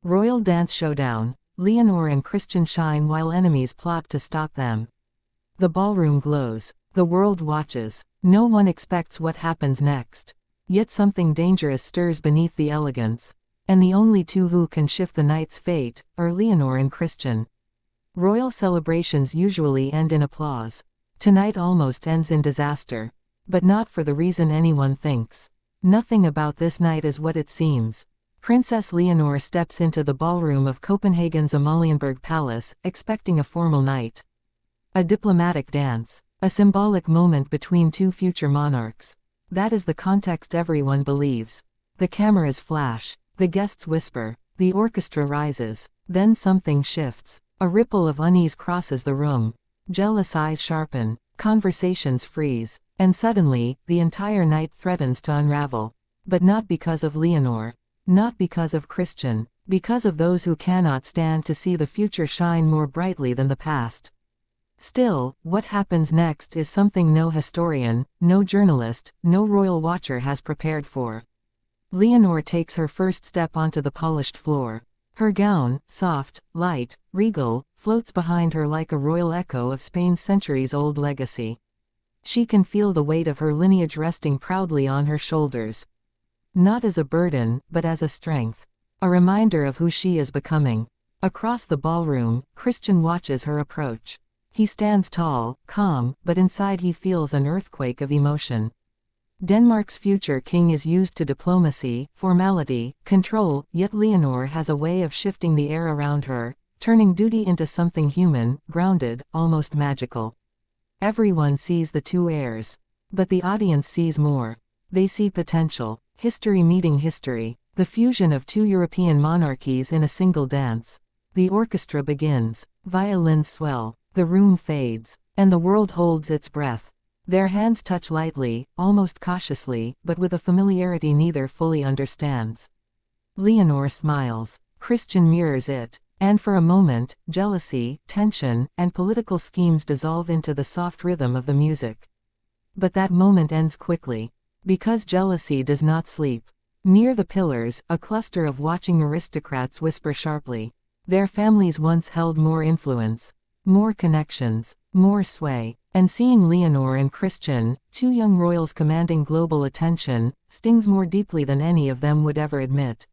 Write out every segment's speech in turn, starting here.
Royal Dance Showdown. Leonor and Christian shine while enemies plot to stop them. The ballroom glows. The world watches. No one expects what happens next. Yet something dangerous stirs beneath the elegance. And the only two who can shift the night's fate are Leonor and Christian. Royal celebrations usually end in applause. Tonight almost ends in disaster. But not for the reason anyone thinks. Nothing about this night is what it seems. Princess Leonor steps into the ballroom of Copenhagen's Amalienborg Palace, expecting a formal night. A diplomatic dance. A symbolic moment between two future monarchs. That is the context everyone believes. The cameras flash. The guests whisper. The orchestra rises. Then something shifts. A ripple of unease crosses the room. Jealous eyes sharpen. Conversations freeze. And suddenly, the entire night threatens to unravel. But not because of Leonor. Not because of Christian. Because of those who cannot stand to see the future shine more brightly than the past. Still, what happens next is something no historian, no journalist, no royal watcher has prepared for. Leonor takes her first step onto the polished floor. Her gown, soft, light, regal, floats behind her like a royal echo of Spain's centuries-old legacy. She can feel the weight of her lineage resting proudly on her shoulders. Not as a burden, but as a strength. A reminder of who she is becoming. Across the ballroom, Christian watches her approach. He stands tall, calm, but inside he feels an earthquake of emotion. Denmark's future king is used to diplomacy, formality, control, yet Leonor has a way of shifting the air around her, turning duty into something human, grounded, almost magical. Everyone sees the two heirs. But the audience sees more. They see potential. History meeting history. The fusion of two European monarchies in a single dance. The orchestra begins. Violins swell. The room fades. And the world holds its breath. Their hands touch lightly, almost cautiously, but with a familiarity neither fully understands. Leonor smiles. Christian mirrors it. And for a moment, jealousy, tension, and political schemes dissolve into the soft rhythm of the music. But that moment ends quickly. Because jealousy does not sleep. Near the pillars, a cluster of watching aristocrats whisper sharply. Their families once held more influence. More connections. More sway. And seeing Leonor and Christian, two young royals commanding global attention, stings more deeply than any of them would ever admit.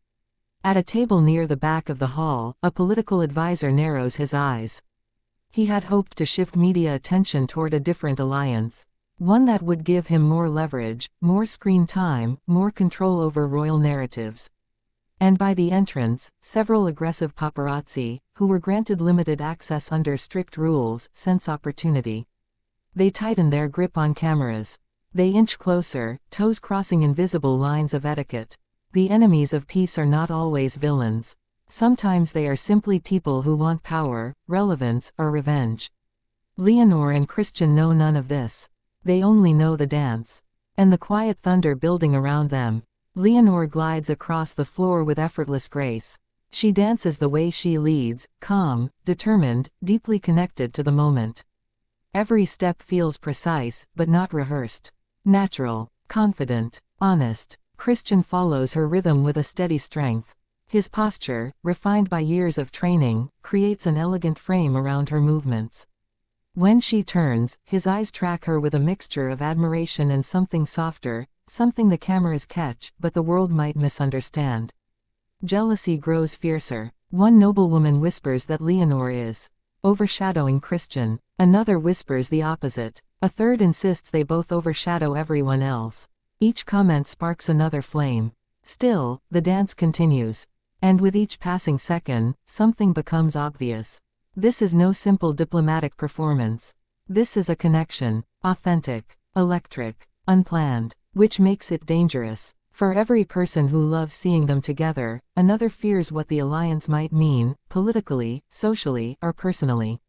At a table near the back of the hall, a political advisor narrows his eyes. He had hoped to shift media attention toward a different alliance. One that would give him more leverage, more screen time, more control over royal narratives. And by the entrance, several aggressive paparazzi, who were granted limited access under strict rules, sense opportunity. They tighten their grip on cameras. They inch closer, toes crossing invisible lines of etiquette. The enemies of peace are not always villains. Sometimes they are simply people who want power, relevance, or revenge. Leonor and Christian know none of this. They only know the dance. And the quiet thunder building around them. Leonor glides across the floor with effortless grace. She dances the way she leads, calm, determined, deeply connected to the moment. Every step feels precise, but not rehearsed. Natural, confident, honest. Christian follows her rhythm with a steady strength. His posture, refined by years of training, creates an elegant frame around her movements. When she turns, his eyes track her with a mixture of admiration and something softer, something the cameras catch, but the world might misunderstand. Jealousy grows fiercer. One noblewoman whispers that Leonor is overshadowing Christian. Another whispers the opposite. A third insists they both overshadow everyone else. Each comment sparks another flame. Still, the dance continues. And with each passing second, something becomes obvious. This is no simple diplomatic performance. This is a connection. Authentic, electric, unplanned. Which makes it dangerous. For every person who loves seeing them together, another fears what the alliance might mean, politically, socially, or personally.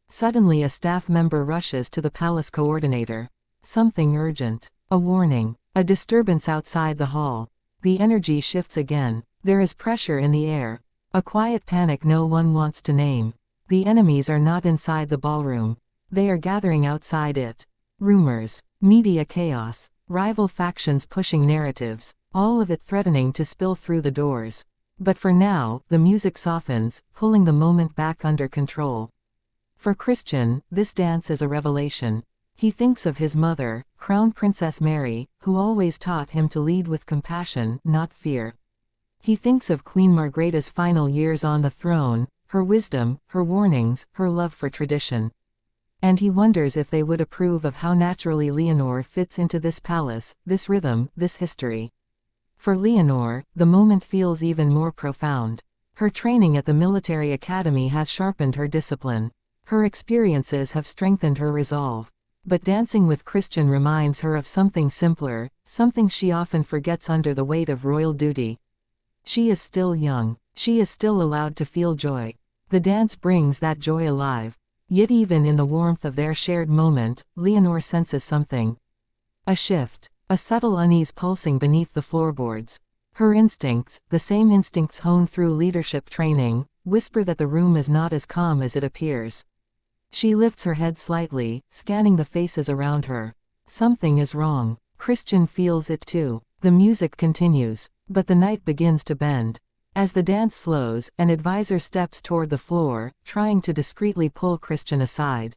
Suddenly a staff member rushes to the palace coordinator. Something urgent. A warning. A disturbance outside the hall. The energy shifts again. There is pressure in the air. A quiet panic no one wants to name. The enemies are not inside the ballroom. They are gathering outside it. Rumors. Media chaos. Rival factions pushing narratives. All of it threatening to spill through the doors. But for now, the music softens, pulling the moment back under control. For Christian, this dance is a revelation. He thinks of his mother, Crown Princess Mary, who always taught him to lead with compassion, not fear. He thinks of Queen Margrethe's final years on the throne, her wisdom, her warnings, her love for tradition. And he wonders if they would approve of how naturally Leonor fits into this palace, this rhythm, this history. For Leonor, the moment feels even more profound. Her training at the military academy has sharpened her discipline. Her experiences have strengthened her resolve. But dancing with Christian reminds her of something simpler, something she often forgets under the weight of royal duty. She is still young. She is still allowed to feel joy. The dance brings that joy alive. Yet even in the warmth of their shared moment, Leonor senses something. A shift. A subtle unease pulsing beneath the floorboards. Her instincts, the same instincts honed through leadership training, whisper that the room is not as calm as it appears. She lifts her head slightly, scanning the faces around her. Something is wrong. Christian feels it too. The music continues. But the night begins to bend. As the dance slows, an advisor steps toward the floor, trying to discreetly pull Christian aside.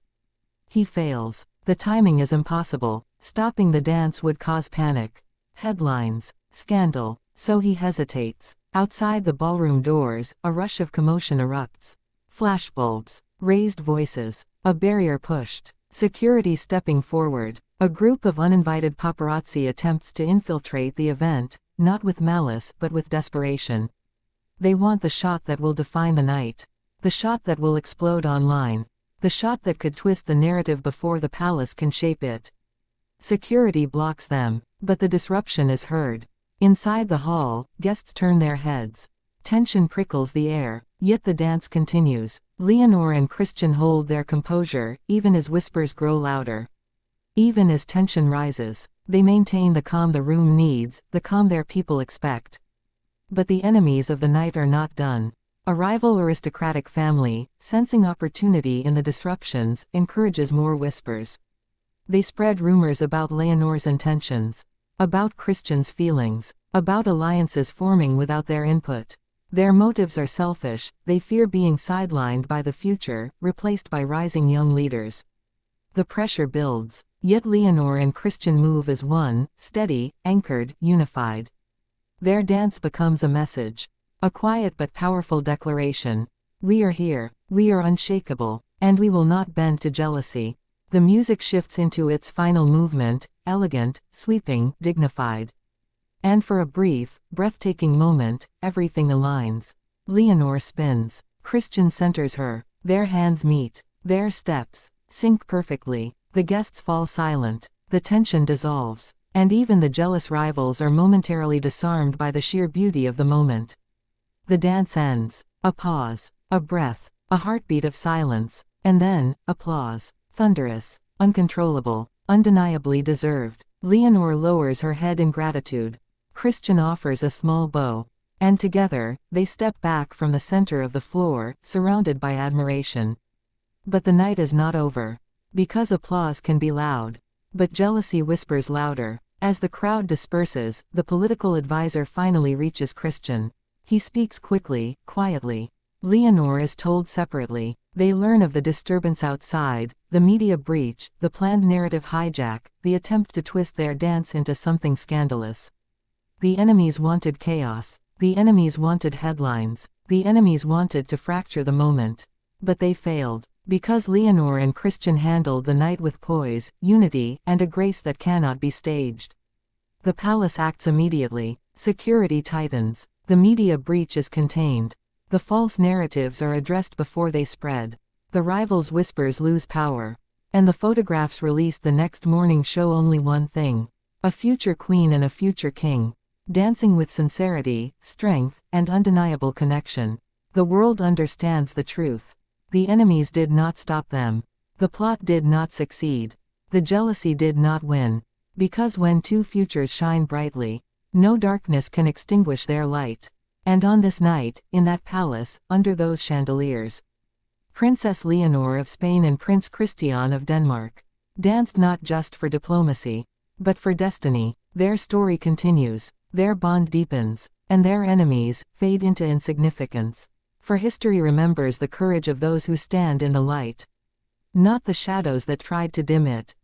He fails. The timing is impossible. Stopping the dance would cause panic. Headlines. Scandal. So he hesitates. Outside the ballroom doors, a rush of commotion erupts. Flashbulbs. Raised voices. A barrier pushed. Security stepping forward. A group of uninvited paparazzi attempts to infiltrate the event, not with malice but with desperation. They want the shot that will define the night. The shot that will explode online. The shot that could twist the narrative before the palace can shape it. Security blocks them, but the disruption is heard. Inside the hall, guests turn their heads. Tension prickles the air, yet the dance continues. Leonor and Christian hold their composure, even as whispers grow louder. Even as tension rises, they maintain the calm the room needs, the calm their people expect. But the enemies of the night are not done. A rival aristocratic family, sensing opportunity in the disruptions, encourages more whispers. They spread rumors about Leonor's intentions, about Christian's feelings, about alliances forming without their input. Their motives are selfish. They fear being sidelined by the future, replaced by rising young leaders. The pressure builds, yet Leonor and Christian move as one, steady, anchored, unified. Their dance becomes a message. A quiet but powerful declaration. We are here, we are unshakable, and we will not bend to jealousy. The music shifts into its final movement, elegant, sweeping, dignified. And for a brief, breathtaking moment, everything aligns. Leonor spins. Christian centers her. Their hands meet. Their steps sync perfectly. The guests fall silent. The tension dissolves. And even the jealous rivals are momentarily disarmed by the sheer beauty of the moment. The dance ends. A pause. A breath. A heartbeat of silence. And then, applause. Thunderous. Uncontrollable. Undeniably deserved. Leonor lowers her head in gratitude. Christian offers a small bow. And together, they step back from the center of the floor, surrounded by admiration. But the night is not over. Because applause can be loud. But jealousy whispers louder. As the crowd disperses, the political advisor finally reaches Christian. He speaks quickly, quietly. Leonor is told separately. They learn of the disturbance outside, the media breach, the planned narrative hijack, the attempt to twist their dance into something scandalous. The enemies wanted chaos. The enemies wanted headlines. The enemies wanted to fracture the moment. But they failed. Because Leonor and Christian handled the night with poise, unity, and a grace that cannot be staged. The palace acts immediately. Security tightens. The media breach is contained. The false narratives are addressed before they spread. The rivals' whispers lose power. And the photographs released the next morning show only one thing. A future queen and a future king. Dancing with sincerity, strength, and undeniable connection. The world understands the truth. The enemies did not stop them. The plot did not succeed. The jealousy did not win. Because when two futures shine brightly, no darkness can extinguish their light. And on this night, in that palace, under those chandeliers, Princess Leonor of Spain and Prince Christian of Denmark danced not just for diplomacy, but for destiny. Their story continues. Their bond deepens. and their enemies fade into insignificance. For history remembers the courage of those who stand in the light, not the shadows that tried to dim it.